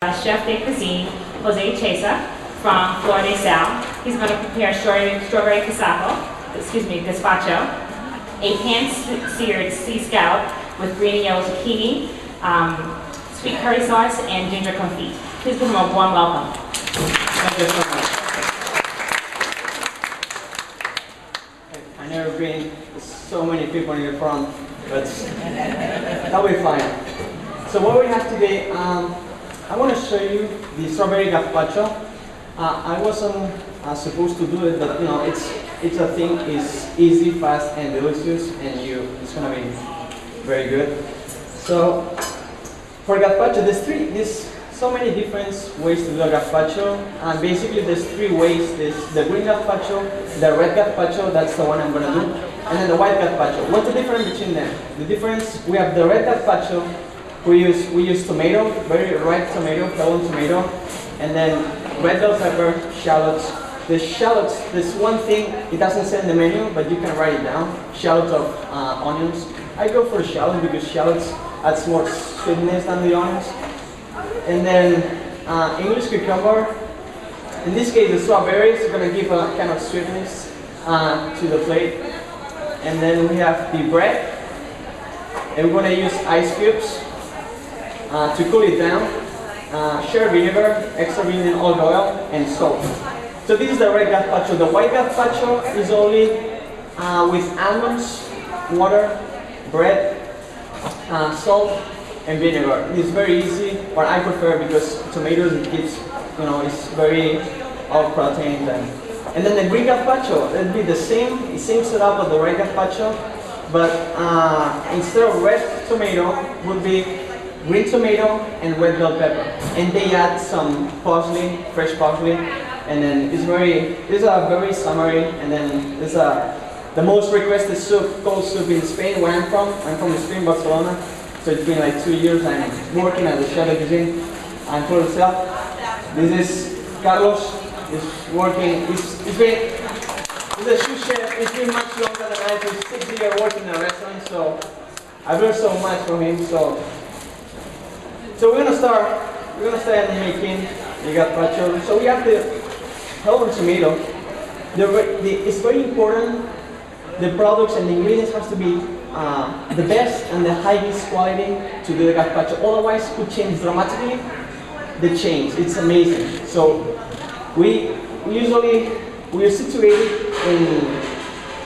Chef de cuisine, Josep Chesa, from Florida South. He's going to prepare strawberry gazpacho, a pan-seared sea scallop with green and yellow zucchini, sweet curry sauce, and ginger confit. Please give him a warm welcome. Thank you so much. I never been so many people in the front, but that'll be fine. So what we have today, I want to show you the strawberry gazpacho. I wasn't supposed to do it, but you know, it's a thing. It's easy, fast, and delicious, and it's gonna be very good. So for gazpacho, there's so many different ways to do a gazpacho. Basically, there's three ways. There's the green gazpacho, the red gazpacho, that's the one I'm gonna do, and then the white gazpacho. What's the difference between them? The difference, we have the red gazpacho. We use tomato, very ripe tomato, pellet tomato, and then red bell pepper, shallots. The shallots, there's one thing, it doesn't say in the menu, but you can write it down. Shallots of onions. I go for shallots because shallots adds more sweetness than the onions. And then English cucumber. In this case, the strawberries are going to give a kind of sweetness to the plate. And then we have the bread. And we're going to use ice cubes to cool it down. Share vinegar, extra virgin olive oil, and salt. So this is the red gazpacho. The white gazpacho is only with almonds, water, bread, salt, and vinegar. It's very easy, but I prefer because tomatoes it gives, it's very all protein. And then the green gazpacho, it'll be the same setup as the red gazpacho, but instead of red tomato, would be green tomato and red bell pepper, and they add some parsley, fresh parsley, and then it's a very summery. And then there's the most requested soup, cold soup in Spain. Where I'm from Spain, Barcelona. So it's been like 2 years. I'm working at the chef de cuisine. I'm for myself. This is Carlos. He's working. He's a sous chef. He's been much longer than I. He's 6 years working in a restaurant. So I've learned so much from him. So we're gonna start making the gazpacho. So we have the pellet tomato. It's very important. The products and the ingredients has to be the best and the highest quality to do the gazpacho. Otherwise, it could change dramatically. The change, it's amazing. So we are situated in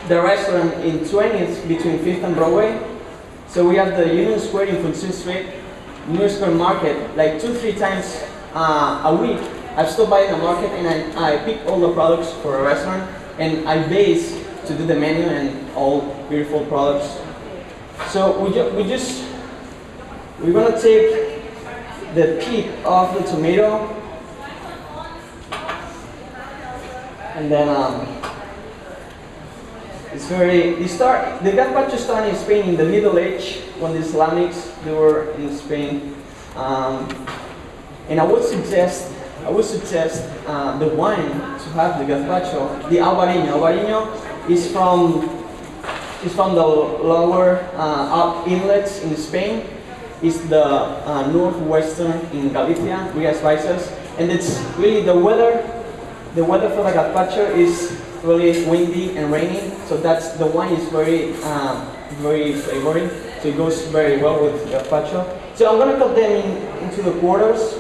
the restaurant in 20th between 5th and Broadway. So we have the Union Square in Función Street. New Square Market, like 2-3 times a week. I stop by the market and I pick all the products for a restaurant, and I base to do the menu and all beautiful products. So we're gonna take the pit off the tomato, and then the gazpacho started in Spain in the Middle Age when the Islamics they were in Spain, and I would suggest the wine to have the gazpacho, the Albarino. Albarino is from the lower inlets in Spain. It's the northwestern in Galicia. We have spices, and it's really the weather. The weather for the gazpacho is really windy and rainy, so the wine is very flavoring, so it goes very well with gazpacho. So I'm gonna cut them into the quarters.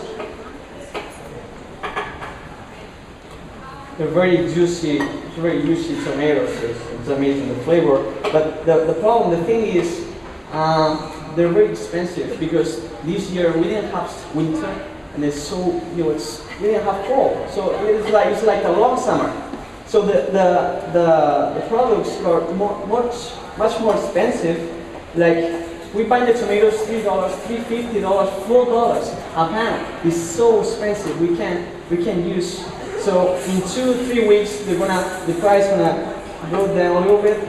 They're very juicy tomatoes. It's amazing, the flavor. But the thing is, they're very expensive because this year we didn't have winter, and we didn't have fall, so it's like a long summer. So the products are much more expensive. Like we buy the tomatoes $3, $3.50, $4 a pound. It's so expensive. We can use. So in 2-3 weeks, the price gonna go down a little bit.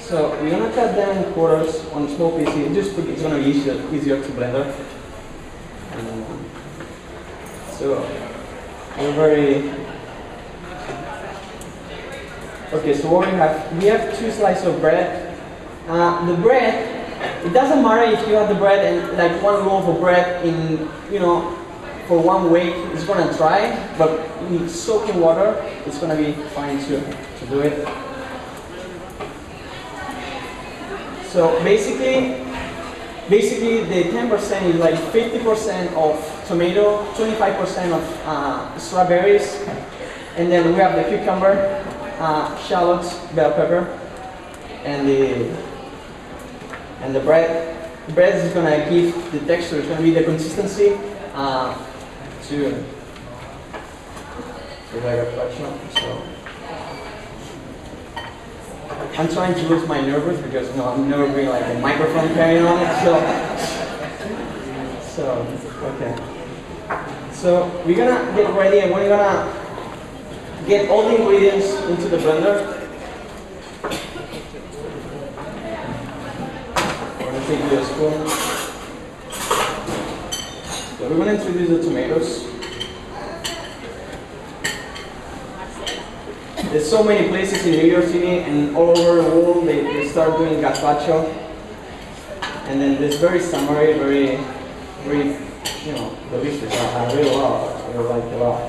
So we're gonna cut them in quarters on small pieces. It's gonna be easier to blend. So we're very. Okay, so what we have 2 slices of bread. The bread it doesn't matter if you have the bread and like one loaf of bread in, for 1 week, it's gonna dry, but in soaking water, it's gonna be fine to do it. So basically the 10% is like 50% of tomato, 25% of strawberries, and then we have the cucumber, shallots, bell pepper, and the bread. The bread is gonna give the texture. It's gonna be the consistency to the gazpacho. So I'm trying to lose my nervous because I'm never been like a microphone carrying on it. So okay. So we're gonna get ready and we're gonna get all the ingredients into the blender. Take the spoon. So we're going to introduce the tomatoes. There's so many places in New York City and all over the world they start doing gazpacho. And then this very summery, very delicious. I really love it. I really like it a lot.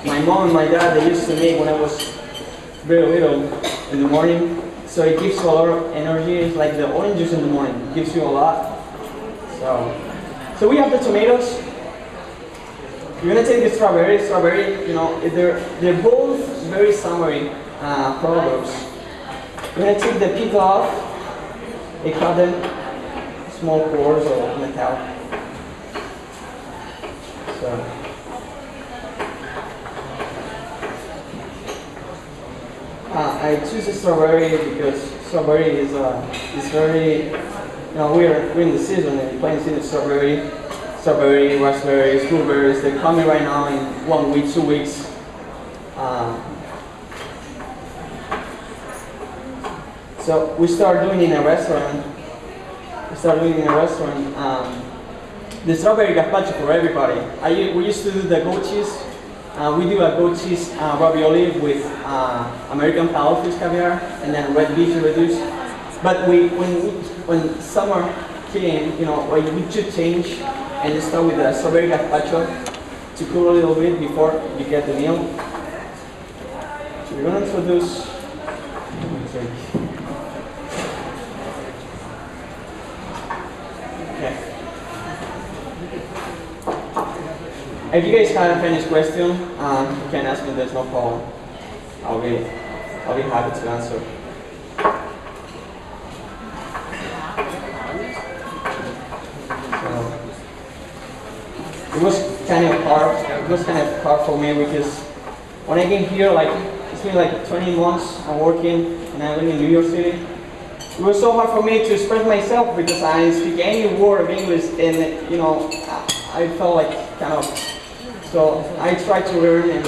My mom and my dad, they used to make when I was very little in the morning. So it gives you a lot of energy. It's like the orange juice in the morning. It gives you a lot. So we have the tomatoes. You're gonna take the strawberry. Strawberry, they're both very summery products. You're gonna take the pith off. They cut them small cores or metal. So. I choose the strawberry because strawberry is very, we're in the season and playing season strawberry, raspberries, blueberries. They're coming right now in 1 week, 2 weeks. So we start doing in a restaurant. The strawberry gazpacho for everybody. We used to do the goat cheese. We do a goat cheese ravioli with American paddlefish caviar and then red beef reduced. But when summer came, we should change and start with the strawberry gazpacho to cool a little bit before you get the meal. So we're gonna introduce. Okay. If you guys have any question, you can ask me. There's no problem. I'll be happy to answer. So, it was kind of hard. It was kind of hard for me because when I came here, it's been like 20 months I'm working and I live in New York City. It was so hard for me to express myself because I didn't speak any word of English, and I felt like kind of. So I tried to learn and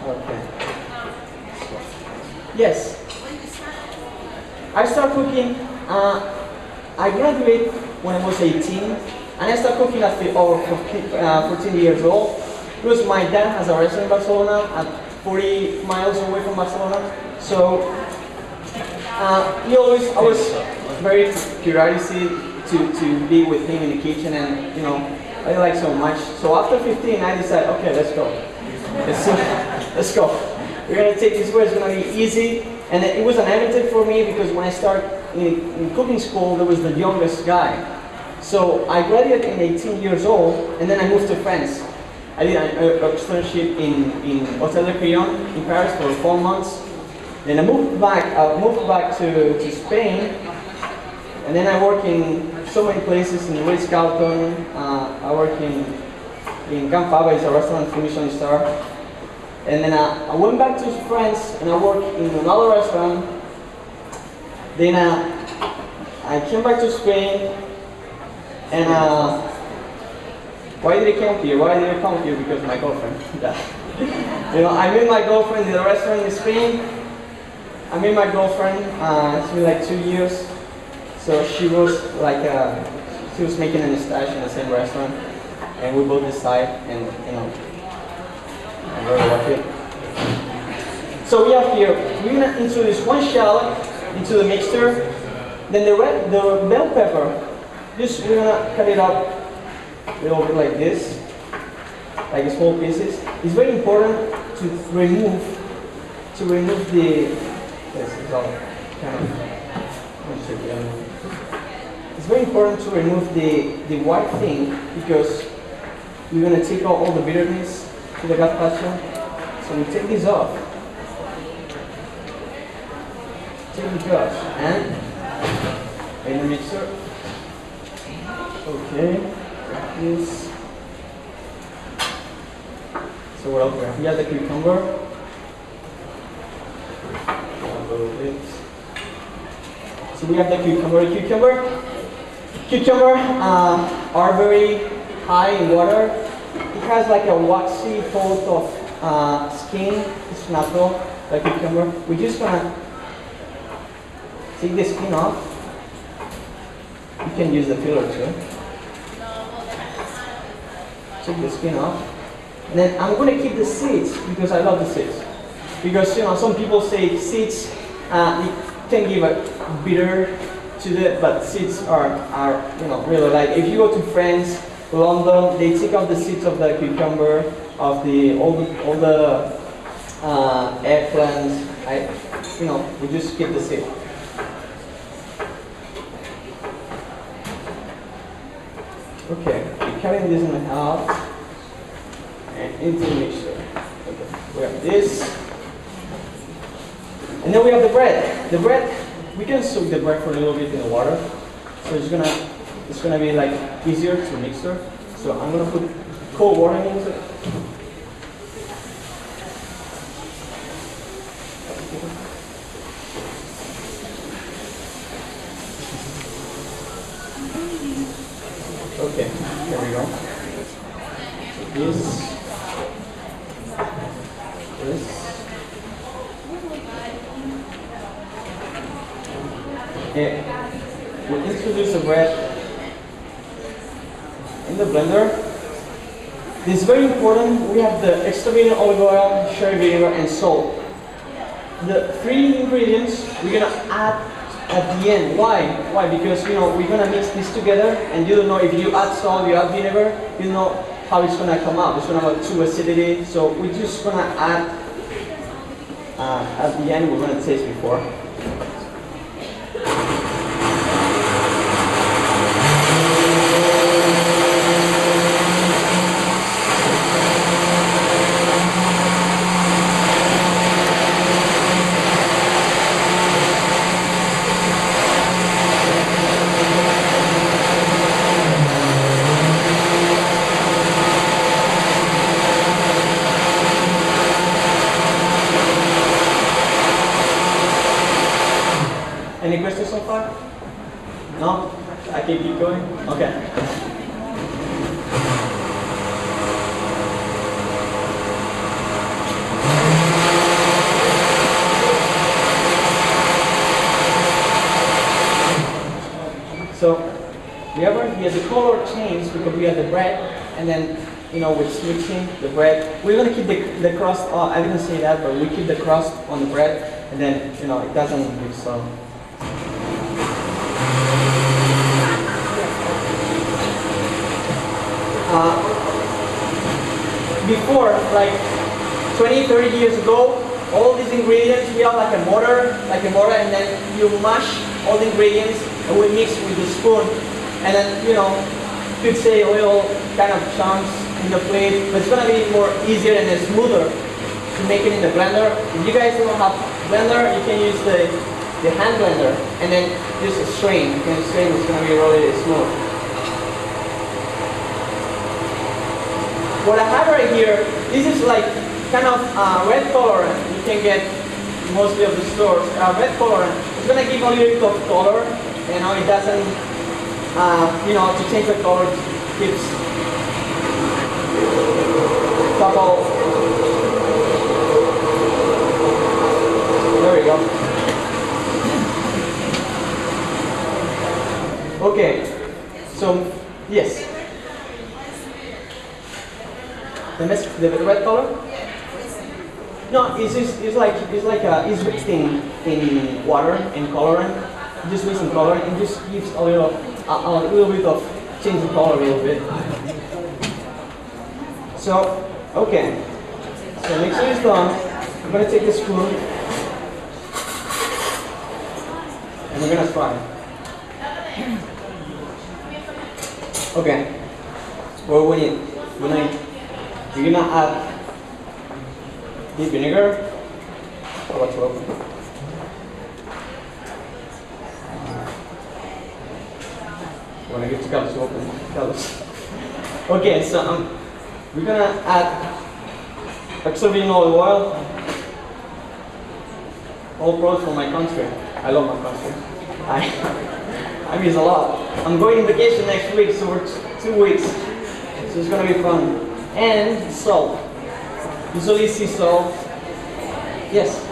okay. Yes. I started cooking. I graduated when I was 18, and I started cooking at 14 years old. Because my dad has a restaurant in Barcelona, at 40 miles away from Barcelona. So I was very curious to be with him in the kitchen, and I like so much. So after 15, I decided, okay, let's go. Let's go. We're gonna take this way. It's gonna be easy, and it was an advantage for me because when I started in cooking school, there was the youngest guy. So I graduated in 18 years old, and then I moved to France. I did an externship in Hotel de Crillon in Paris for 4 months. Then I moved back to Spain, and then I work in so many places in Ritz-Carlton. I work in Can Fava, it's a restaurant for Michelin star. And then I went back to France and I worked in another restaurant. Then I came back to Spain, and why did I come here? Why did I come here? Because my girlfriend. Yeah. I met my girlfriend in the restaurant in Spain. I met my girlfriend. It's been like 2 years. So she was making an stage in the same restaurant, and we both decided, and I'm very lucky. So we have here, we're gonna introduce one shallot into the mixture. Then the bell pepper, just we're gonna cut it up a little bit like this, like small pieces. It's very important to remove the, yes, it's all kind of, it's very important to remove the white thing because we're gonna take out all the bitterness to the gazpacho. So we take this off. Take the brush and in the mixer. Okay, like this. So what else we have? We have the cucumber. A little bit. So we have the cucumber. Cucumber are very high in water. It has like a waxy coat of skin. It's natural, like cucumber. We're just gonna take the skin off. You can use the filler too. Take the skin off. And then I'm going to keep the seeds because I love the seeds. Because some people say seeds it can give a bitter to the, but seeds are really like if you go to France, London, they take out the seeds of the cucumber, of all the eggplants. We just keep the seed. Okay, we're cutting this in half and into the mixture. Okay, we have this. And then we have the bread. The bread, we can soak the bread for a little bit in the water. So it's gonna be like easier to mixture. So I'm gonna put cold water into it. Okay, here we go. So this. Okay, we'll introduce the bread in the blender. This is very important. We have the extra virgin olive oil, sherry vinegar, and salt. The three ingredients we're gonna add at the end. Why? Why? Because we're gonna mix this together, and you don't know if you add salt, you add vinegar, you don't know how it's gonna come out. It's gonna have too acidity. So we're just gonna add at the end. We're gonna taste before. Any questions so far? No? I can keep going? Okay. So we have right here the color change because we have the bread, and then with mixing the bread, we're gonna keep the crust. I didn't say that, but we keep the crust on the bread, and then it doesn't mix so. Before, like 20, 30 years ago, all these ingredients, we have like a mortar, and then you mash all the ingredients, and we mix with the spoon, and then, you could say oil kind of chunks in the plate, but it's gonna be more easier and smoother to make it in the blender. If you guys don't have blender, you can use the hand blender, and then just strain. You can strain, it's gonna be really smooth. What I have right here, this is like kind of red colorant. You can get mostly of the stores. Red colorant. It's gonna give a little bit of color. It doesn't, to change the color gives couple. There we go. Okay. So yes. The red color? No, it's mixed in water and colorant. Just mix some color and just gives a little bit of change the color a little bit. So okay, so mixing is done. I'm gonna take the spoon and we're gonna try. Okay, what we need? We're gonna add the vinegar. What's open? When I get to Carlos open, Carlos. Okay, so we're gonna add extra virgin olive oil. All products from my country. I love my country. I miss a lot. I'm going on vacation next week, so we're 2 weeks. So it's gonna be fun. And salt. Usually sea salt. Yes.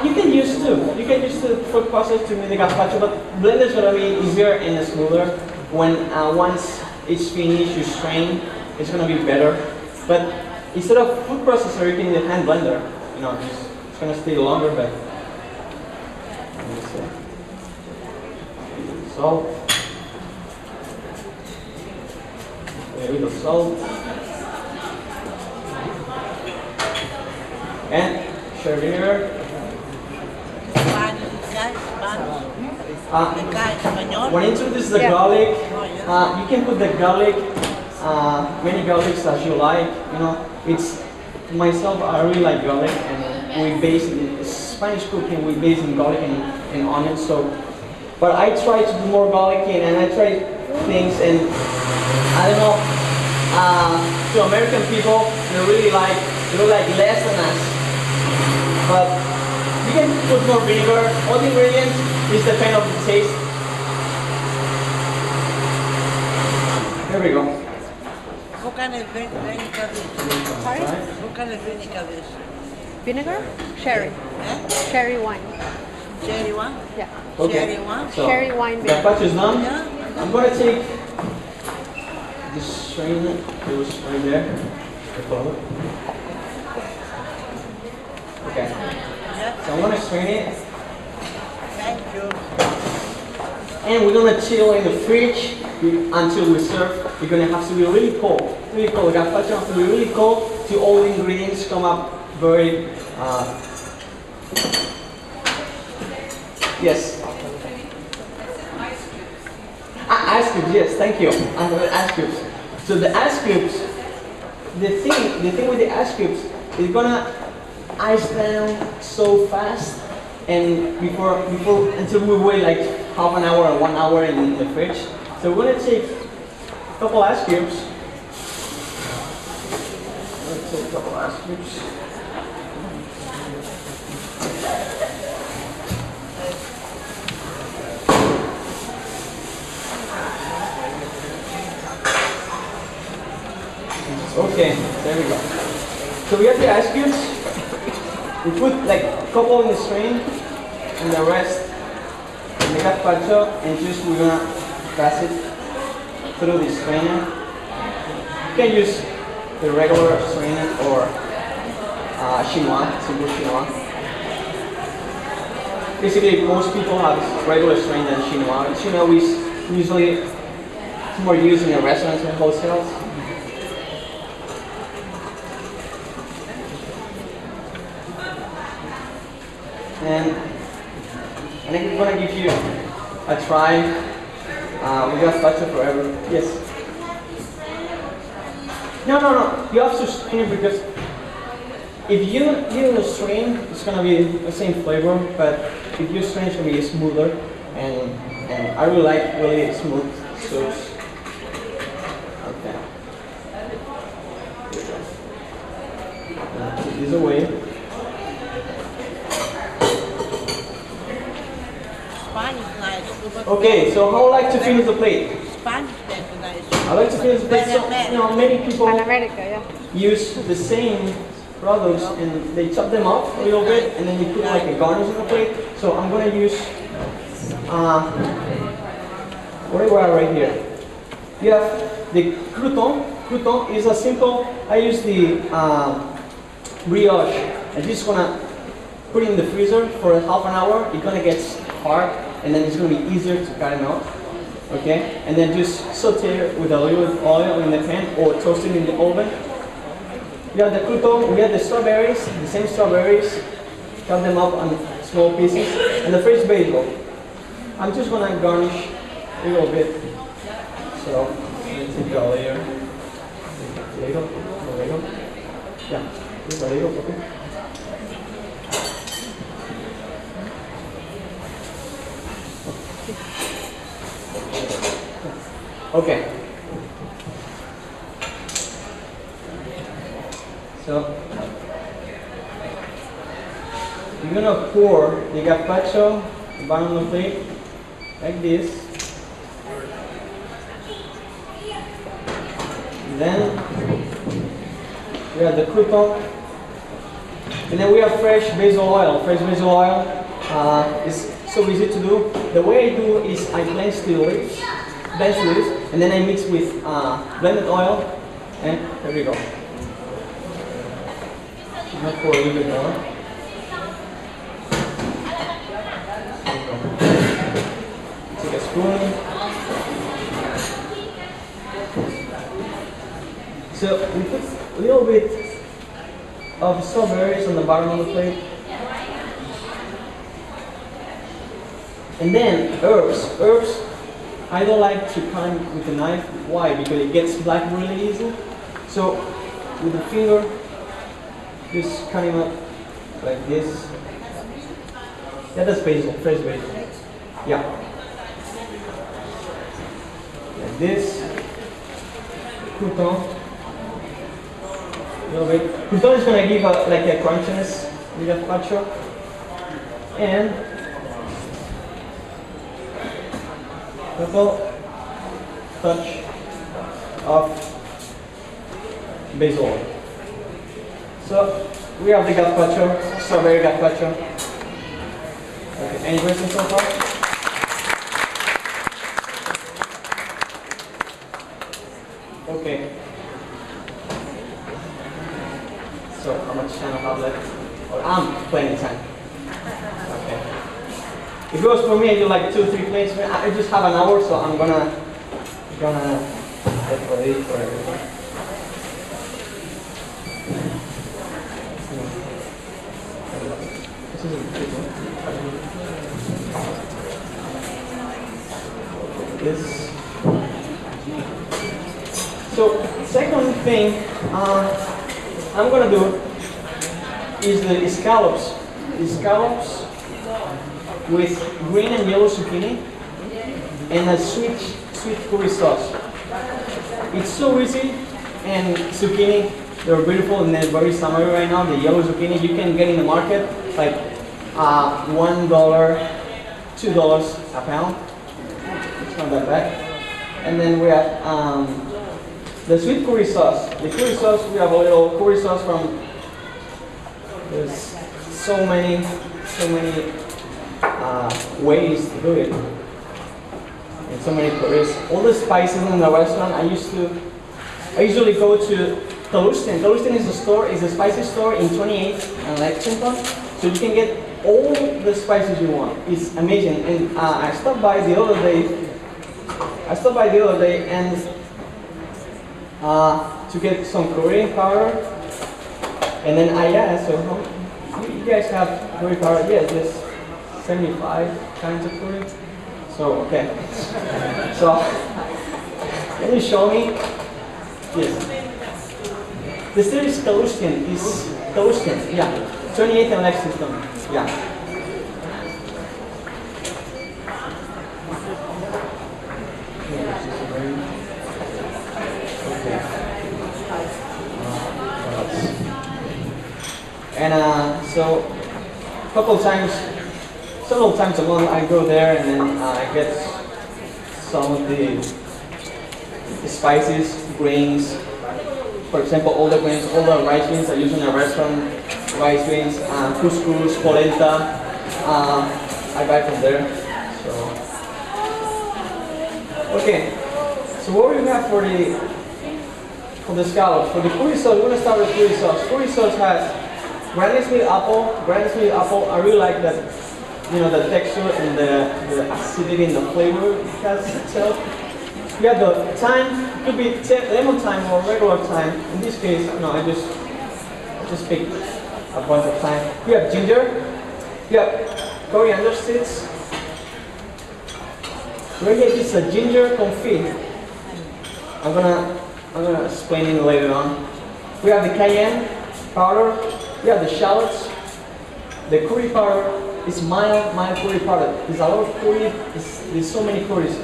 You can use two. You can use the food processor to make the gazpacho, but blender is gonna be easier and smoother. When once it's finished, you strain, it's gonna be better. But instead of food processor, you can use a hand blender. You know, it's gonna stay longer, but. Salt. A little salt. And share vinegar. When you introduce the garlic, you can put the garlic, many garlics as you like. You know, it's myself. I really like garlic, and we base in Spanish cooking. We base in garlic and onions. So, but I try to do more garlic in, and I try things, and I don't know. To American people, they really like less than us. But you can put more vinegar. All the ingredients is depend of the taste. There we go. What kind of vinegar is? Sorry? What kind of vinegar is? Vinegar? Sherry. Eh? Sherry wine. Cherry one? Yeah. Okay. Cherry one? So, Sherry wine vinegar. gazpacho is done. Yeah. I'm gonna take this strain it. It was right there. Okay. Yeah. So I'm gonna strain it, Thank you. and we're gonna chill in the fridge until we serve. You're gonna have to be really cold. Really cold. The gazpacho has to be really cold till all the ingredients come up very. Yes. Ice cubes, yes, thank you. Ice cubes. So the ice cubes, the thing with the ice cubes is gonna ice down so fast, and before until we wait like half an hour or 1 hour in the fridge. So we're gonna take a couple ice cubes. Let's take a couple ice cubes. Okay, there we go. So we have the ice cubes. We put like a couple in the strain and the rest in the gazpacho, and just we're gonna pass it through the strainer. You can use the regular strainer or chinois, simple chinois. Basically, most people have regular strain than chinois. Chinois is usually more used in the restaurants and hotels. And I think we're gonna give you a try. We got gazpacho forever. Yes. No. You have to strain it because if you strain, it's gonna be the same flavor. But if you strain, it's gonna be smoother. And I really like really smooth soups. Okay. Put this away. Spanish nice. Okay, so how I like to finish the plate? Spanish very nice. I like to finish the plate. So, many people Pan America, yeah. use the same products and they chop them up a little bit and then they put like a garnish on the plate. So I'm gonna use what do I have right here? You have the crouton. Crouton is a simple. I use the brioche. I just wanna put it in the freezer for half an hour. It's gonna get hard, and then it's gonna be easier to cut it out. Okay, and then just saute it with a little oil in the pan or toast it in the oven. We have the crouton, we have the strawberries, the same strawberries. Cut them up on small pieces, and the fresh basil. I'm just gonna garnish a little bit. So let's take a layer. Lego. Yeah, Lego. Okay. Okay. So you're gonna pour the gazpacho bottom of the plate like this. Then we have the crouton, and then we have fresh basil oil. Fresh basil oil is so easy to do. The way I do is I blanch the leaves, and then I mix with blended oil, and there we go. I'm gonna pour a little bit more. Take a spoon. So we put a little bit of strawberries on the bottom of the plate. And then herbs. Herbs, I don't like to cut with a knife. Why? Because it gets black really easy. So with the finger, just cut him up like this. Yeah, that's basil, fresh basil. Yeah. Like this. Crouton. A little bit. Crouton is going to give like a crunchiness with the gazpacho. And little touch of basil oil. So we have the gazpacho, strawberry gazpacho. Okay, any questions so far? Okay. So how much time I have left? Or plenty time. Okay. If it was for me, I do like 2 or 3 plates. I just have an hour, so I'm gonna get ready for everything. This is a big one. This. So second thing I'm gonna do is the scallops. The scallops with green and yellow zucchini and a sweet curry sauce. It's so easy, and zucchini, they're beautiful and they're very summery right now. The yellow zucchini you can get in the market like $1, $2 a pound. It's not that bad. And then we have the sweet curry sauce. The curry sauce, we have a little curry sauce from, there's so many ways to do it. And so many curries. All the spices in the restaurant, I usually go to Talustin. Talustin is a spicy store in 28th and Lexington. So you can get all the spices you want. It's amazing. And I stopped by the other day and to get some curry powder. And then I asked, so you guys have curry powder? Yeah, there's 75 kinds of curry. So, okay. So, can you show me? Yes. The store is Talustin. Yeah. 28th and Lexington. Yeah. And so, several times a month I go there and then I get some of the spices, grains. For example, all the grains, all the rice grains I use in a restaurant, rice grains, couscous, polenta, I buy from there. So, okay. So what we have for the scallops? For the curry sauce, we're gonna start with curry sauce. Curry sauce has Granny Smith apple, I really like that, you know, the texture and the acidity and the flavor it has itself. We have the thyme, it could be lemon thyme or regular thyme. In this case, you know, I just picked a bunch of thyme. We have ginger, we have coriander seeds. Right here is a ginger confit. I'm gonna explain it later on. We have the cayenne powder. We have the shallots. The curry powder is mild curry powder. There's a lot of curry. There's so many curries.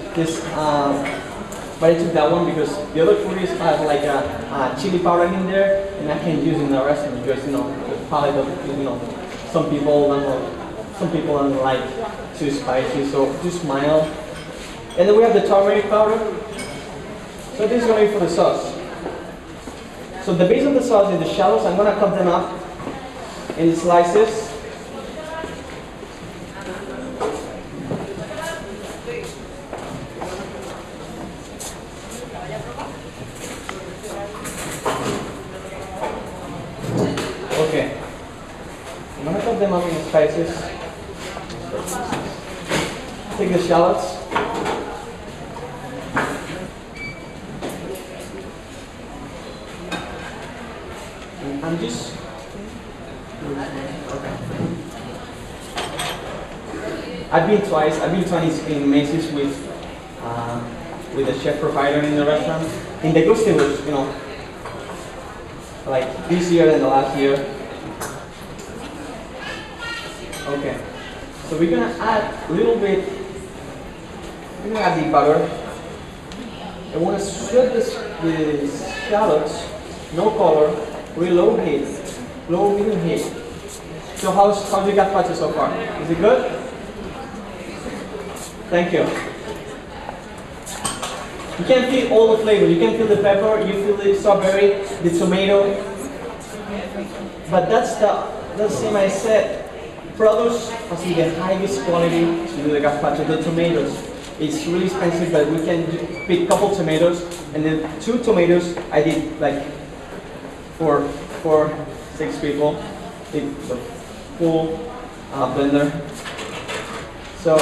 But I took that one because the other curries have like a chili powder in there, and I can't use it in the restaurant because, you know, the palate of, you know, some people don't like too spicy, so just mild. And then we have the turmeric powder. So this is going to be for the sauce. So the base of the sauce is the shallots. I'm going to cut them up in slices. Okay. I'm going to cut them up in slices. Take the shallots. I'm just I've been twice in Macy's with the chef provider in the restaurant. In the Gusti was, you know, like this year and the last year. Okay, so we're gonna add a little bit. We're gonna add the butter. I want to spread the shallots, no color, really low heat, low medium heat. So how's the gazpacho so far? Is it good? Thank you. You can feel all the flavor. You can feel the pepper, you feel the strawberry, the tomato. But that's the same I said. Produce must be the highest quality to do the gazpacho. The tomatoes, it's really expensive, but we can pick a couple tomatoes, and then 2 tomatoes I did like for 6 people. It's a full blender. So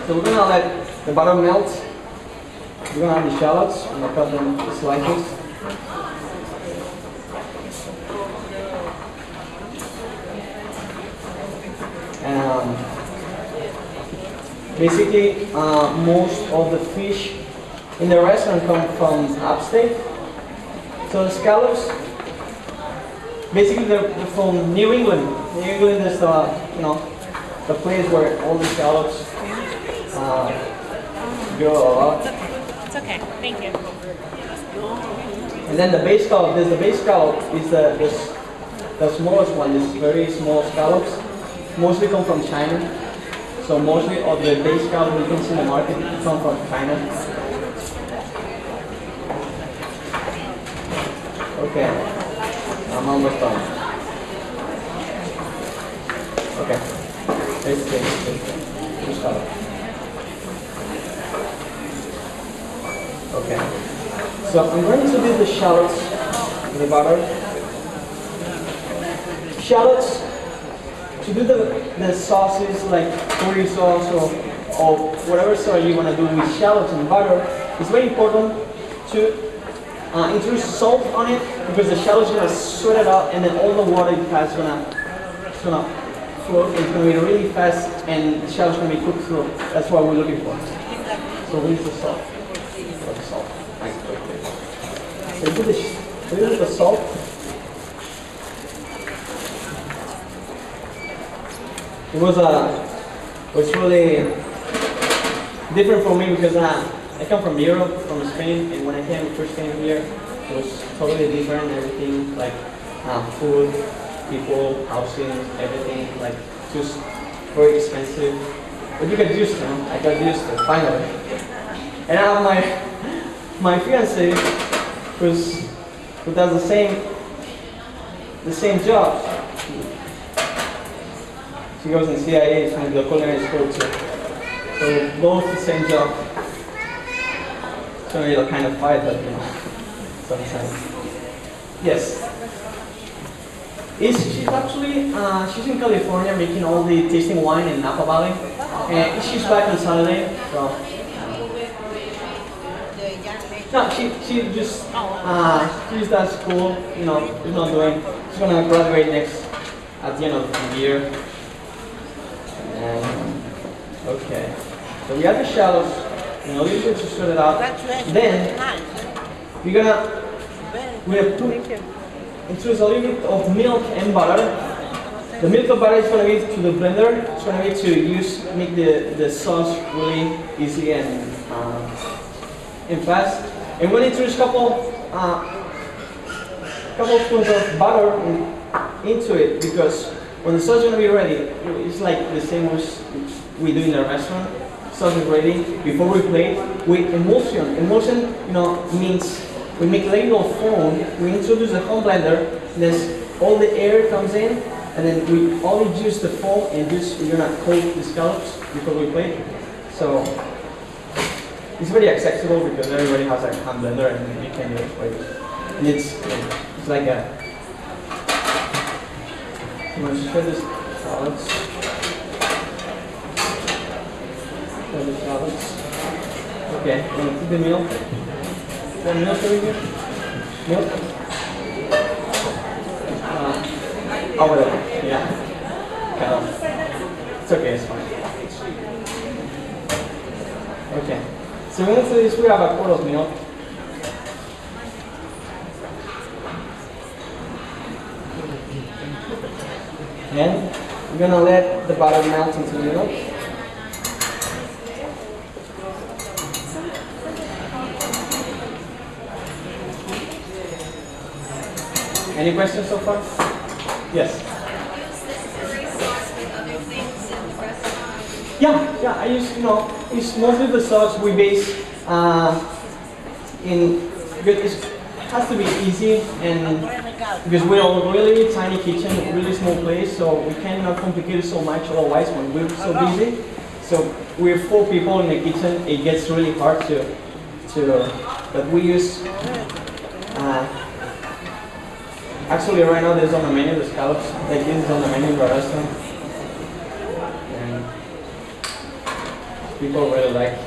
we're gonna let the butter melt. We're gonna add the shallots. I'm gonna cut them in slices. And basically, most of the fish in the restaurant come from upstate. So the scallops, basically they're from New England. New England is the place where all the scallops grow a lot. It's okay. Thank you. And then the base scallop. The base scallop is the smallest one. This very small scallops mostly come from China. So mostly of the base scallop you can see in the market come from China. Okay, I'm almost done. Okay, let's scallop. Okay, so I'm going to do the shallots in the butter. Shallots, to do the sauces like curry sauce or whatever sauce you want to do with shallots and butter, it's very important to introduce salt on it because the shallots are going to sweat it out, and then all the water it has is going to float. It's going to be really fast, and the shallots are going to be cooked through. That's what we're looking for. So we use the salt. Salt. So we put the salt. It was really different for me because I come from Europe, from Spain, and when I first came here, it was totally different. Everything like food, people, housing, everything like just very expensive. But you get used to it. I got used to it finally. And I have my fiance, who does the same job. She goes in CIA, she's in the culinary school too. So both the same job. So you'll kind of fight, but sometimes. Yes. She's actually she's in California making all the tasting wine in Napa Valley, and she's back on Saturday. So no, she just she's at school. You know, she's not doing. She's gonna graduate next at the end of the year. And okay, so we have the shallots. You know, you should sort it out. Then we're gonna put introduce a little bit of milk and butter. The milk and butter is going to be to the blender. It's going to be to make the sauce really easy and fast. And we're going to introduce a couple spoons of butter into it, because when the sauce is going to be ready, it's like the same as we do in the restaurant. Sauce is ready. Before we plate, we emulsion. Emulsion, you know, means we make a little foam, we introduce the foam blender, then all the air comes in, and then we only use the foam and we're gonna coat the scallops before we plate. So it's very accessible because everybody has a hand blender and you can do it. And it's like a, I'm gonna shred the salads. Shred the salads. Okay, I'm gonna put the milk. One milk over here? Milk? Over there, yeah. It's okay, it's fine. Okay, so when we do this, we have a quart of milk. And we're gonna let the butter melt into the milk. Any questions so far? Yes. Yeah, I use, it's mostly the sauce we base in, because it has to be easy, and because we're a really tiny kitchen, really small place, so we cannot complicate it so much, otherwise when we're so busy. So we're 4 people in the kitchen, it gets really hard but we use, actually right now there's on the menu, the scallops, like this is on the menu in the restaurant. And people really like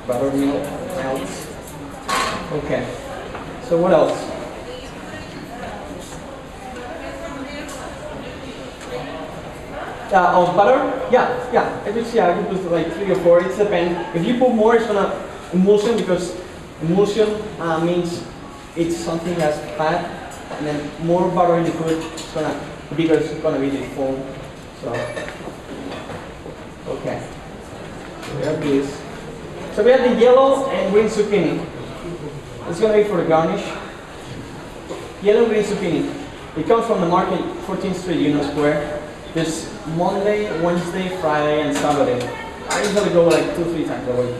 buttermilk melts. Okay, so what else? Of butter? Yeah. I could put like 3 or 4, it depends. If you put more, it's gonna emulsion, because emulsion means it's something that's fat, and then more butter in the food, the bigger it's gonna be the foam. So, okay. So we have this. So we have the yellow and green zucchini. It's gonna be for the garnish. Yellow green zucchini. It comes from the market, 14th Street, Union Square. There's Monday, Wednesday, Friday, and Saturday. I usually go like 2-3 times a week.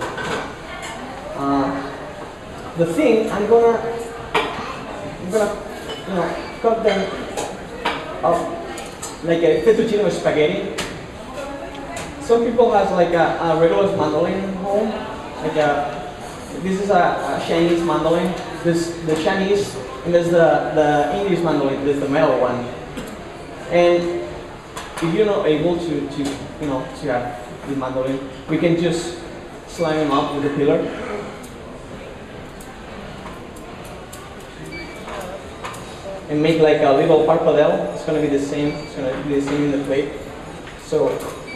The thing, I'm gonna cut them up like a fettuccine with spaghetti. Some people have like a regular mandolin at home, this is a Chinese mandolin. There's the Chinese, and there's the English mandolin. There's the metal one. And if you're not able to have the mandolin, we can just slime them up with a pillar. And make like a little parpadel. It's going to be the same. It's going to be the same in the plate. So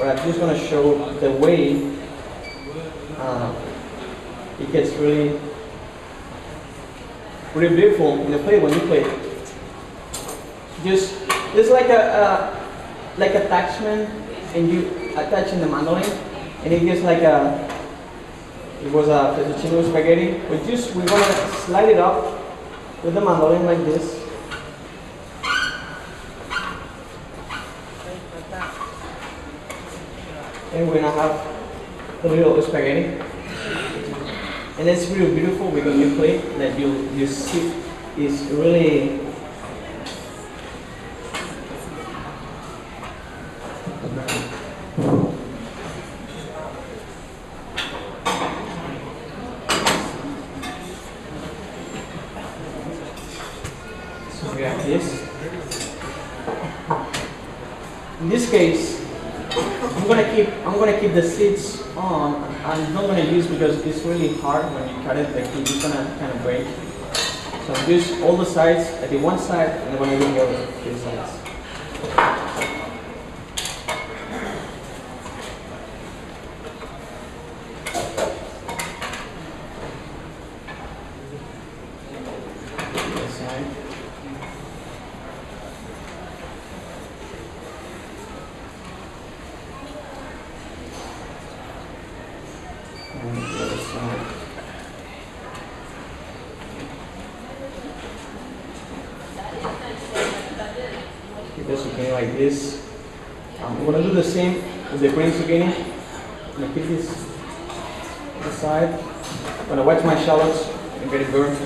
I'm just going to show the way it gets really beautiful in the plate when you plate. Just like a attachment, and you attach in the mandolin, and it gets like it was a fettuccine with spaghetti. We're going to slide it up with the mandolin like this. And we're gonna have the little spaghetti, and it's really beautiful because you plate that you see is really In this case, I'm gonna keep the seeds on. I'm not gonna use because it's really hard when you cut it. Like it's just gonna kind of break. So I'm use all the sides. I do one side, and I'm gonna do the other three sides. This side. And the other side. Keep the zucchini like this. I'm gonna do the same with the green zucchini. I'm gonna keep this aside. I'm gonna wet my shallots and get it burned.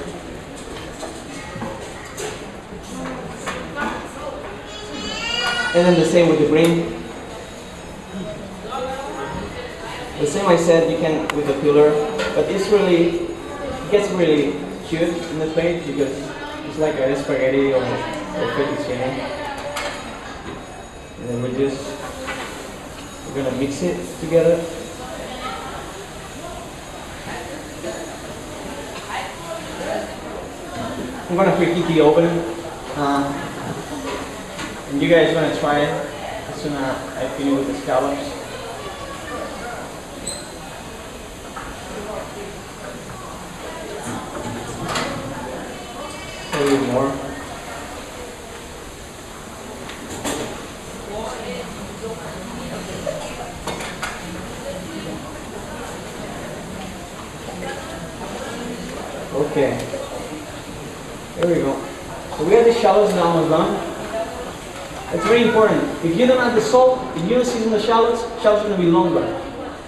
And then the same with the green. The same I said you can with the peeler, but it gets really cute in the plate because it's like a spaghetti or fettuccine. And then we're gonna mix it together. I'm gonna preheat the oven. And you guys wanna try it as soon as I finish with the scallops. A little more. Okay. There we go. So we have the shallots now almost done. It's very important. If you don't add the salt, if you don't season the shallots are going to be longer.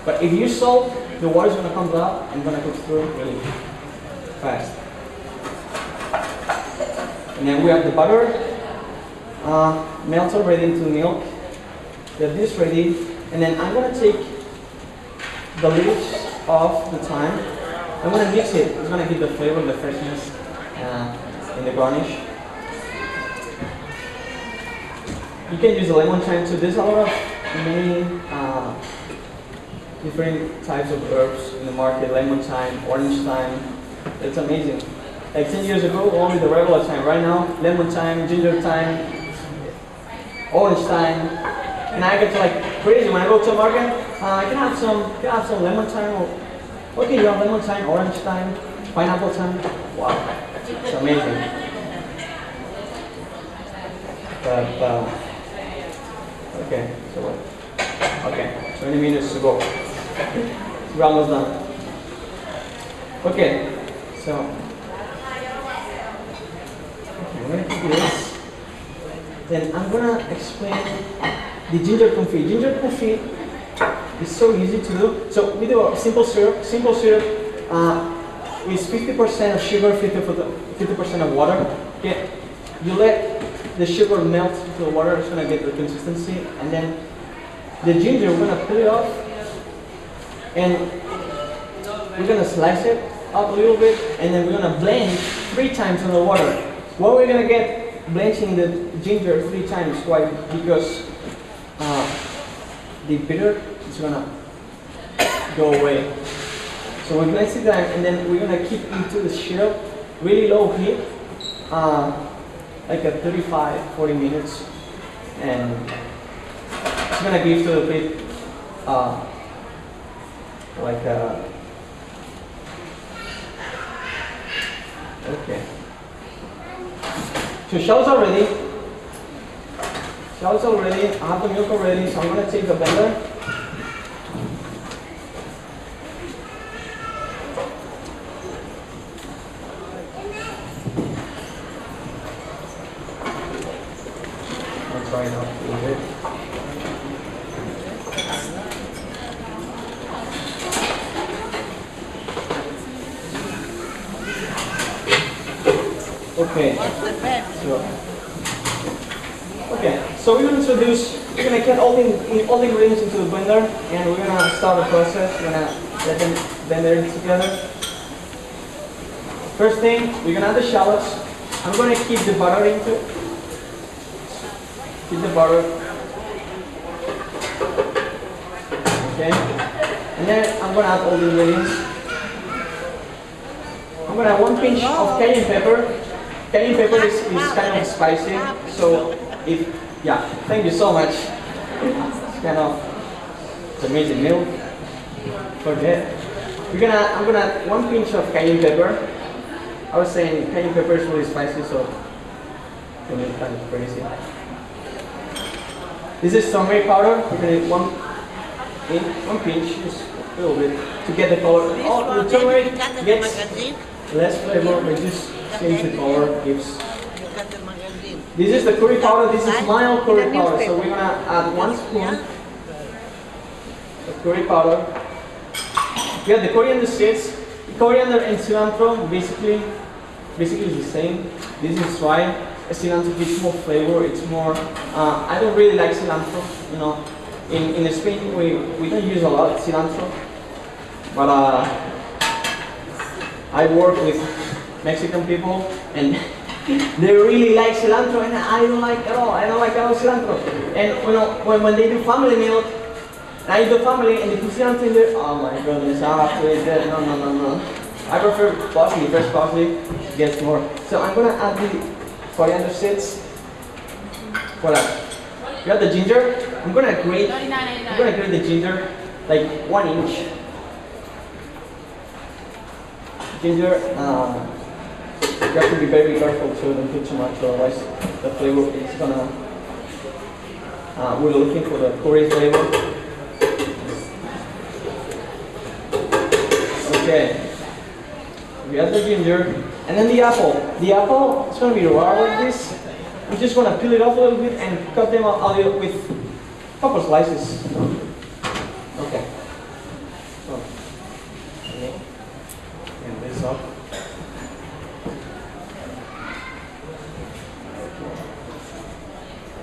But if you salt, the water is going to come out and going to cook through really fast. And then we have the butter melted already into milk. We have this ready. And then I'm going to take the leaves off the thyme. I'm going to mix it. It's going to give the flavor, the freshness in the garnish. You can use the lemon thyme too. There's a lot of many different types of herbs in the market. Lemon thyme, orange thyme. It's amazing. Like 10 years ago, only the regular thyme. Right now, lemon thyme, ginger thyme, orange thyme. And I get like crazy when I go to a market. Can I have some lemon thyme? Or, okay, you have lemon thyme, orange thyme, pineapple thyme. Wow, it's amazing. But okay, so what? Okay, 20 minutes to go. We're almost done. Okay, so I'm gonna keep this. Then I'm gonna explain the ginger confit. Ginger confit is so easy to do. So we do a simple syrup. Simple syrup is 50% of sugar, 50% of water. Okay, you let the sugar melt into the water. It's gonna get the consistency, and then the ginger we're gonna peel it off, and we're gonna slice it up a little bit, and then we're gonna blend 3 times in the water. What we're gonna get blanching the ginger 3 times? Why? Because the bitter is gonna go away. So we're gonna sit down, and then we're gonna keep into the syrup really low heat, like a 35-40 minutes, and it's gonna give to a bit like a okay. So shells are ready. Shells are ready. I have the milk already, so I'm gonna take the blender. I'll try not to lose it. Okay. So we're gonna get all the ingredients into the blender, and we're gonna start the process. We're gonna let them blend it together. First thing, we're gonna add the shallots. I'm gonna keep the butter into it. Keep the butter. Okay? And then I'm gonna add all the ingredients. I'm gonna add 1 pinch of cayenne pepper. Cayenne pepper is kind of spicy, so yeah, thank you so much. It's kind of, it's amazing meal. Okay. I'm gonna add 1 pinch of cayenne pepper. I was saying cayenne pepper is really spicy, so it's gonna be kind of crazy. This is turmeric powder. We're gonna add 1 pinch, just a little bit, to get the color. Oh, the turmeric gets less flavor, but just change the color. Gives. This is the curry powder. This is mild curry powder. So we're gonna add 1 spoon of curry powder. We have the coriander seeds. Coriander and cilantro basically is the same. This is dry. Cilantro gives more flavor. It's more. I don't really like cilantro. You know, in Spain we don't use a lot of cilantro, but I work with Mexican people and they really like cilantro, and I don't like at all. I don't like at all cilantro. And when they do family meal, and I do family and they put cilantro in there, oh my goodness, I have to eat that. No. I prefer parsley. Fresh parsley gets more. So I'm gonna add the coriander seeds. Voila. You got the ginger. I'm gonna grate the ginger like 1 inch. Ginger. You have to be very careful too, don't put too much, otherwise the flavor is gonna. We're looking for the curry flavor. Okay. We have the ginger, and then the apple. The apple is gonna be raw like this. We just wanna peel it off a little bit and cut them out with a couple slices. Okay. So, and this up.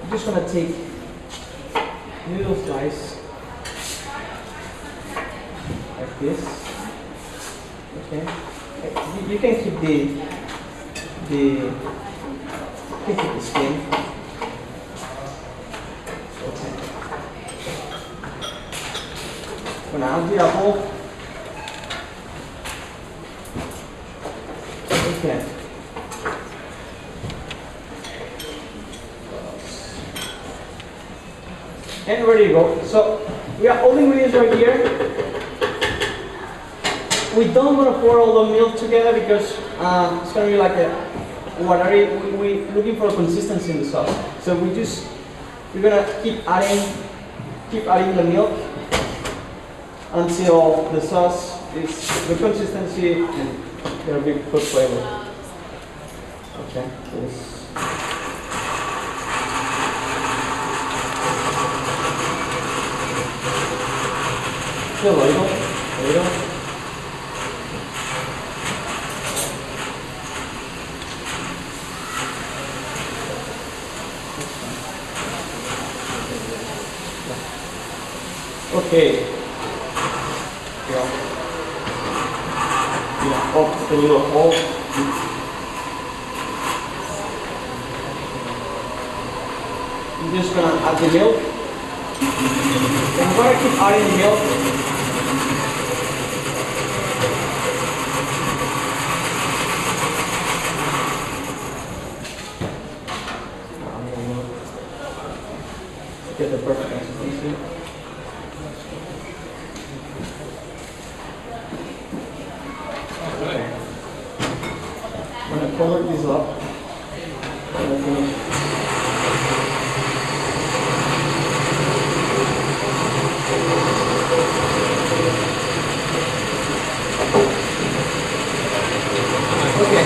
I'm just gonna take a little slice like this. Okay. You can keep the skin. Okay. Gonna add the apple. Okay. And ready to go. So we have all the ingredients right here. We don't want to pour all the milk together because it's going to be like a watery. We're looking for consistency in the sauce. So we're going to keep adding the milk until the sauce is the consistency and there will be good flavor. Okay. Still a little. Okay. Yeah, off the little hole. I'm just gonna add the milk. I'm gonna keep adding the milk. Get the perfect consistency. Okay. I'm gonna cover this up. Okay.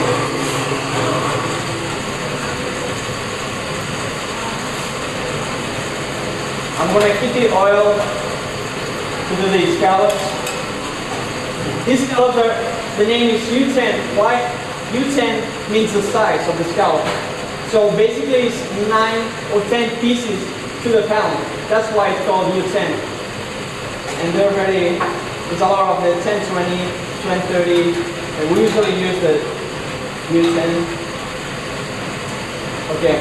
I'm gonna keep the oil to do the scallops. These scallops are, the name is U10. Why? U10 means the size of the scallop. So basically it's 9 or 10 pieces to the pound. That's why it's called U10. And they're very, there's a lot of the 10-20, 20-30, and we usually use the U10. Okay,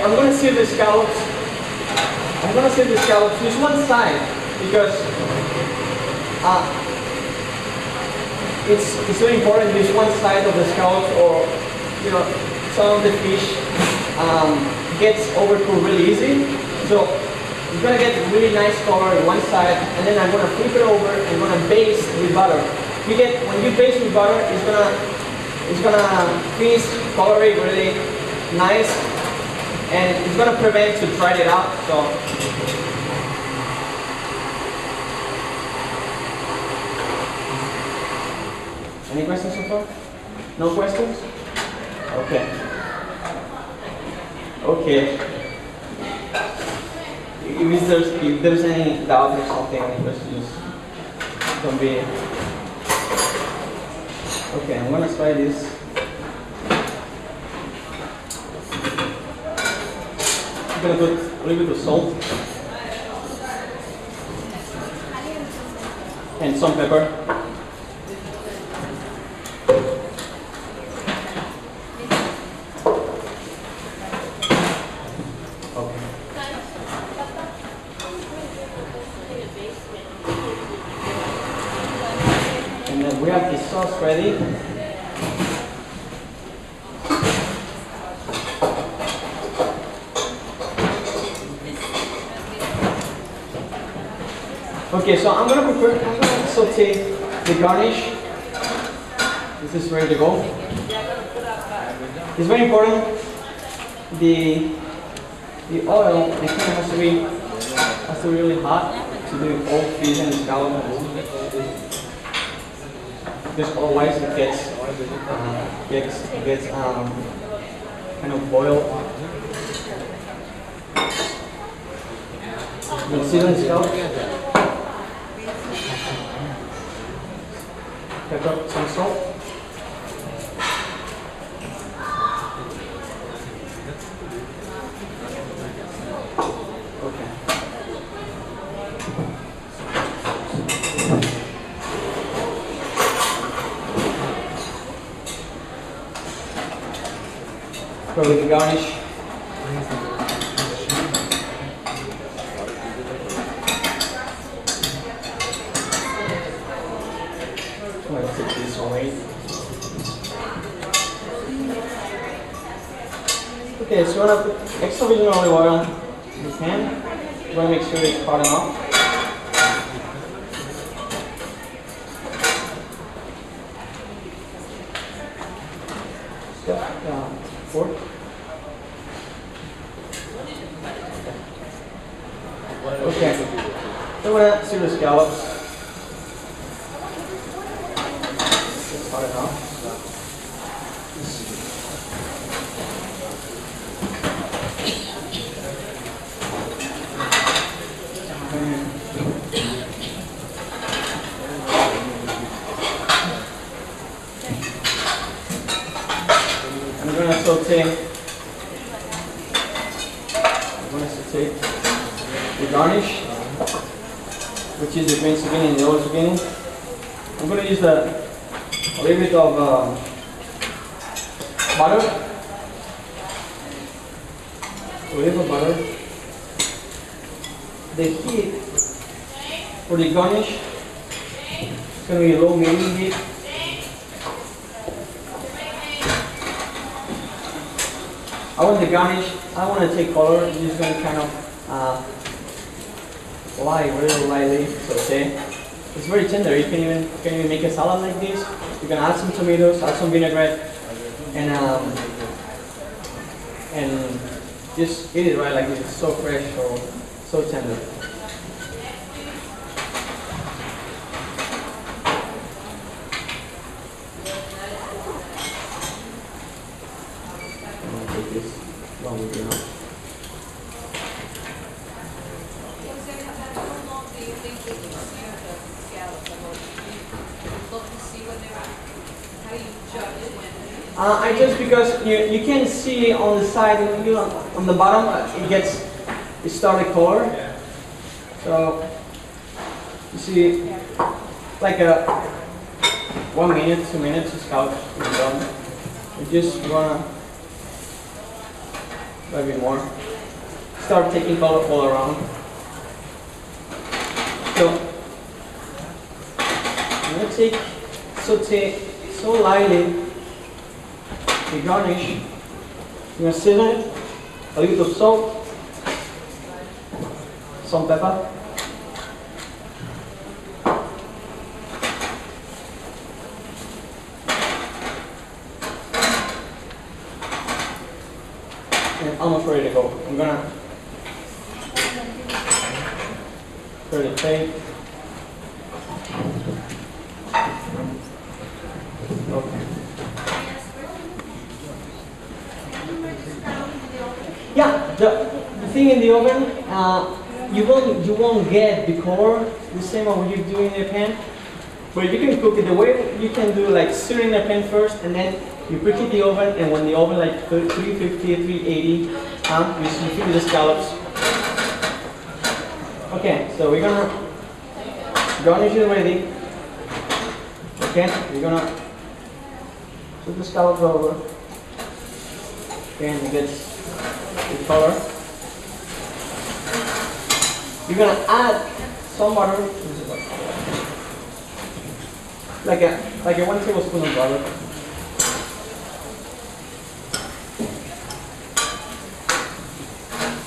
I'm gonna sear the scallops. I'm gonna sear the scallops just one side because It's very important to use one side of the scallops, or some of the fish gets overcooked really easy. So it's gonna get really nice color on one side, and then I'm gonna flip it over and gonna baste with butter. When you baste with butter, it's gonna finish coloring really nice, and it's gonna prevent to dry it out. So any questions so far? No questions? Okay. Okay. If there's any doubt or something, any questions, don't be. Okay, I'm gonna try this. I'm gonna put a little bit of salt and some pepper. We have the sauce ready. Okay, so I'm gonna saute the garnish. This is ready to go. It's very important. The oil, the can has to be really hot to do all fish and scallop. Because otherwise it gets kind of boiled. We'll season the scallop. Pepper, some salt. Okay. Go with the garnish. I'm going to take this away. Okay, so you want to put extra virgin olive oil in the pan. You want to make sure it's hot enough. Fork. Okay, so we're going to sear the scallops. It's hot enough. I'm going to saute the garnish, which is the green zucchini and the old zucchini. I'm going to use a little bit of butter. A little bit of butter. The heat for the garnish is going to be low medium heat. I want the garnish, I want to take color. I'm just going to kind of really lightly saute. It's very tender. You can even make a salad like this. You can add some tomatoes, add some vinaigrette, and just eat it right like this. It's so fresh, so tender. I just because you can see on the side, on the bottom, it started color. So you see, like 1 minute, 2 minutes, the scallop is done. You just wanna a bit more. Start taking color all around. So gonna take, saute so lightly the garnish. You're gonna season it, a little bit of salt, some pepper. And almost ready to go. I'm gonna put the plate. Okay. Yeah, the thing in the oven, you won't get the color the same as what you do in the pan, but you can cook it the way you can do, like stir in the pan first, and then you preheat the oven, and when the oven like 350, 380, you fill the scallops. Okay, so we're gonna garnish it ready. Okay, we're gonna put the scallops over. Okay, and it gets the color. You're gonna add some butter, like a 1 tablespoon of butter.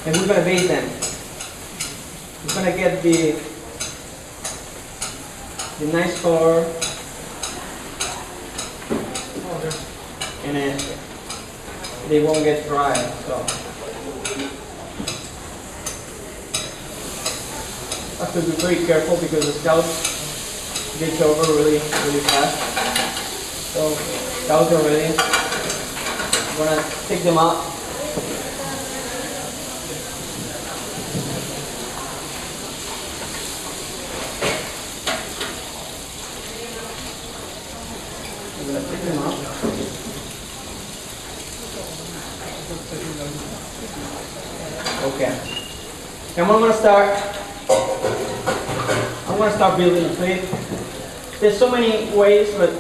And we're gonna bake them. We're gonna get the nice color, and then they won't get dry. So have to be very careful because the scallops get over really fast. So scallops are ready. I'm gonna take them out. I'm gonna take them out. Okay. And I'm gonna start building a plate. There's so many ways, but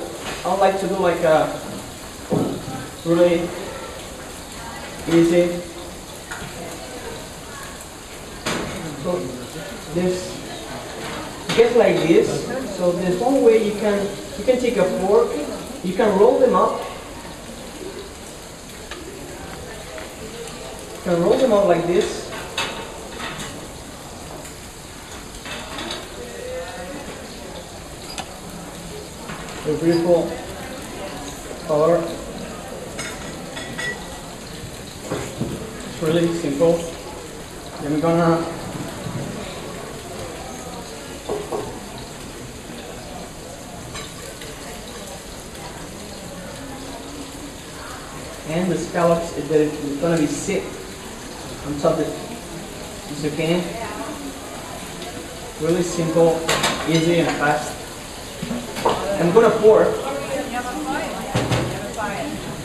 I would like to do like a really easy. So this get like this. So there's one way you can take a fork, you can roll them up. You can roll them up like this. A beautiful color. It's really simple. Then we're gonna and the scallops is gonna be sit on top of the zucchini. Really simple, easy and fast. I'm gonna pour.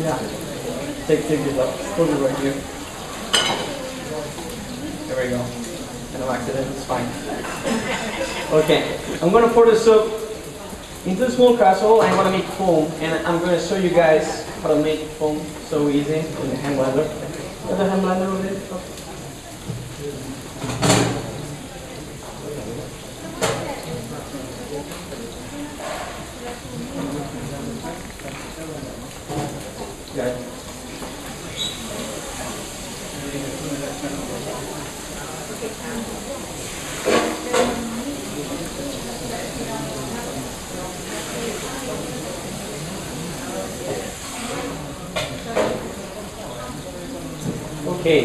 Yeah. Take this up. Put it right here. There we go. And no accident, it's fine. Okay. I'm gonna pour the soup into the small casserole. I'm gonna make foam, and I'm gonna show you guys how to make foam so easy in the hand blender. Got the hand blender with it? Got it. Okay.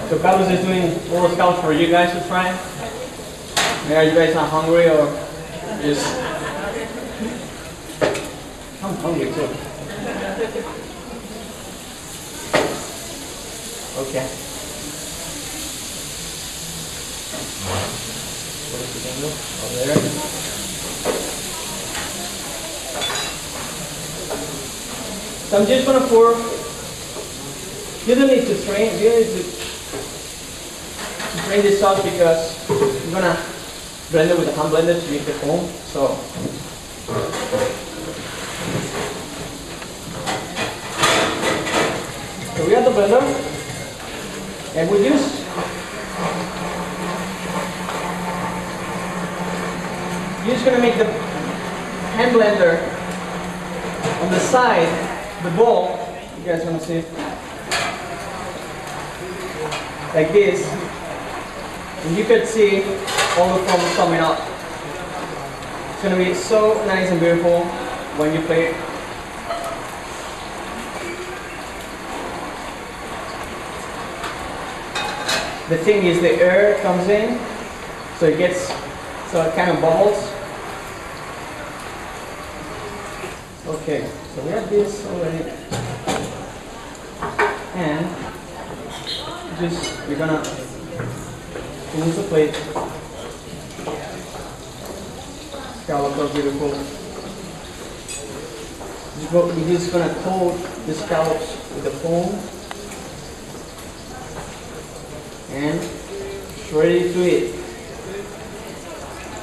So Carlos is doing all the scallops for you guys to try. Are you guys not hungry or just? I'm hungry too. Okay. Over there. So I'm just gonna pour. You don't need to strain. You don't need to strain this sauce because I'm gonna blend it with a hand blender to make the foam. So. So we have the blender, and we you're just gonna make the hand blender on the side, the bowl, you guys want to see, like this, and you could see all the foam coming up. It's going to be so nice and beautiful when you play it. The thing is, the air comes in, so it kind of bubbles. Okay, so we have this already, and we're gonna remove the plate. Scallops are beautiful. We're just gonna coat the scallops with the foam. And it's ready to eat.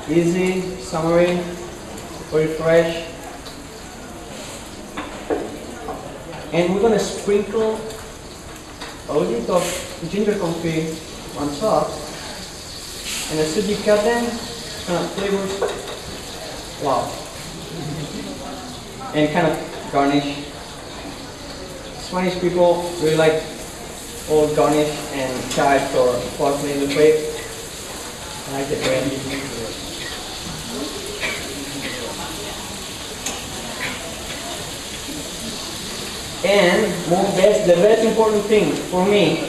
Easy, summery, very fresh. And we're gonna sprinkle a little bit of ginger confit on top. And as soon as you cut them, it's gonna flavor. Wow. And kind of garnish. Spanish people really like all garnish and chives or parsley in the plate. I like the bread. And the best important thing for me,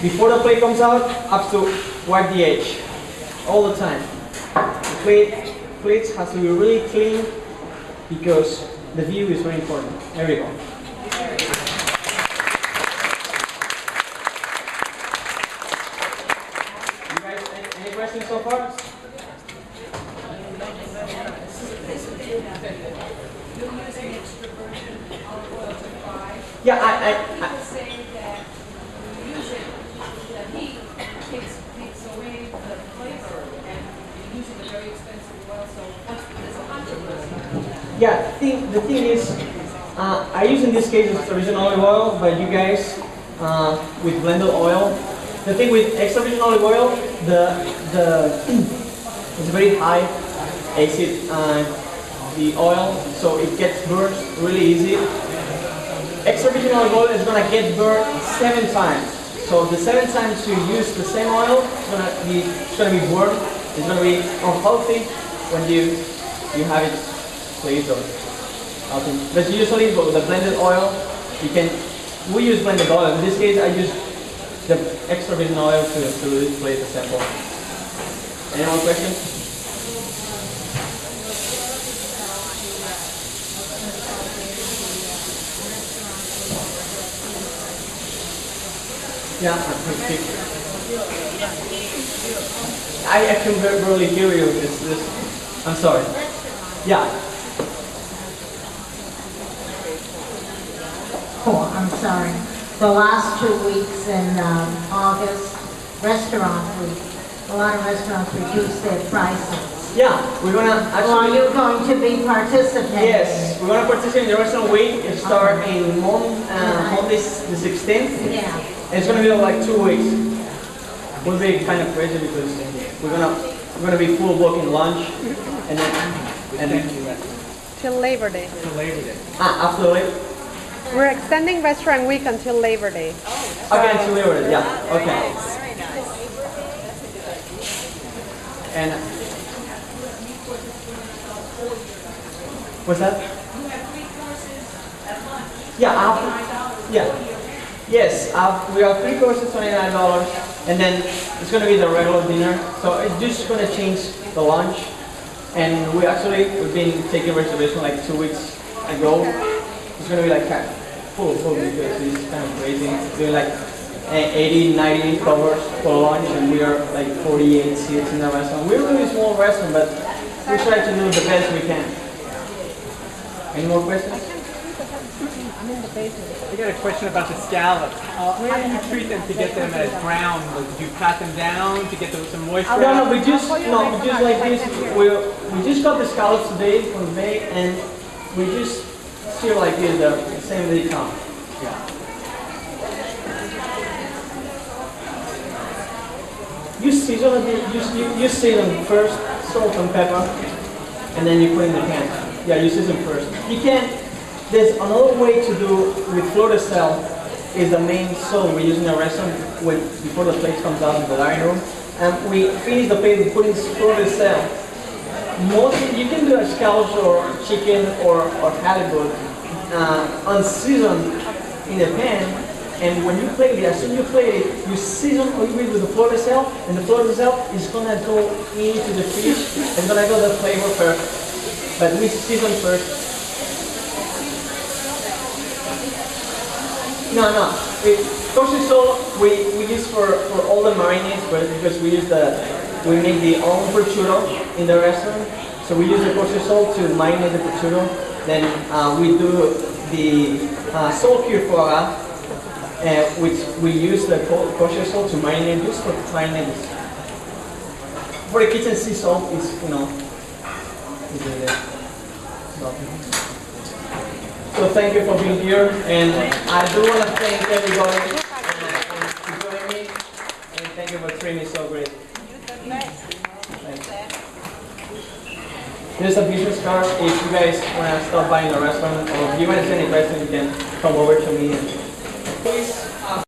before the plate comes out, I have to wipe the edge all the time. The plates has to be really clean because the view is very important. There we go. So far? Yeah, I say that using the heat takes away the flavor, and you're using a very expensive oil, so there's a controversy. Yeah, the thing is, I use in this case extra virgin olive oil, but you guys with blended oil. The thing with extra virgin olive oil, it's very high acid the oil, so it gets burnt really easy. Extra virgin olive oil is gonna get burnt 7 times. So the 7 times you use the same oil, it's gonna be burnt. It's gonna be unhealthy when you have it placed or something. But usually with the blended oil, we use blended oil. In this case, I use the extra virgin oil to display the sample. Any more questions? Yeah, I can barely hear you. I'm sorry. Yeah. Oh, I'm sorry. The last 2 weeks in August, restaurant week, a lot of restaurants reduced their prices. Yeah, we're gonna Well, are actually. you going to be participating? Yes, we're gonna participate in the restaurant week. It starts in Monday, the 16th. Yeah. It's gonna be like 2 weeks. Will be kind of crazy because we're gonna be full booking lunch and then Till Labor Day. after like We're extending Restaurant Week until Labor Day. okay until Labor Day. Yeah. Okay. And what's that? Yeah. Yes, we have 3 courses, $29, and then it's going to be the regular dinner. So it's just going to change the lunch. And we've been taking reservation like 2 weeks ago. It's going to be like kind of full because it's kind of crazy. Doing like 80, 90 covers for lunch, and we are like 48 seats in the restaurant. We're a really small restaurant, but we try to do the best we can. Any more questions? I got a question about the scallops. How do you treat them to get them as brown? Like, do you pat them down to get some moisture? No, we just like this. We just got the scallops today from the bake, and we just sear like this, the same way they come. Yeah. You season them first, salt and pepper, and then you put in the pan. Yeah, you season first. You can, there's another way to do with fleur de sel, is the main sauce we use in a restaurant when, before the plate comes out in the dining room. And we finish the plate with putting fleur de sel. Mostly, you can do a scallop or chicken or halibut unseasoned in the pan. And when you plate it, as soon as you plate it, you season a little bit with the fleur de sel, and the fleur de sel is gonna go into the fish, and gonna go the flavor first. But we season first. No. Kosher salt we use for all the marinades, but because we make the own prosciutto in the restaurant, so we use the kosher salt to marinate the prosciutto. Then we do the salt cure foie gras, which we use the kosher salt to marinate, just for marinade. For the kitchen sea salt is, is in there. So thank you for being here, and I do want to thank everybody for joining me, and thank you for treating me so great. Thanks. Here's a business card. If you guys want to stop by in the restaurant, or if you want to send any questions, you can come over to me. Please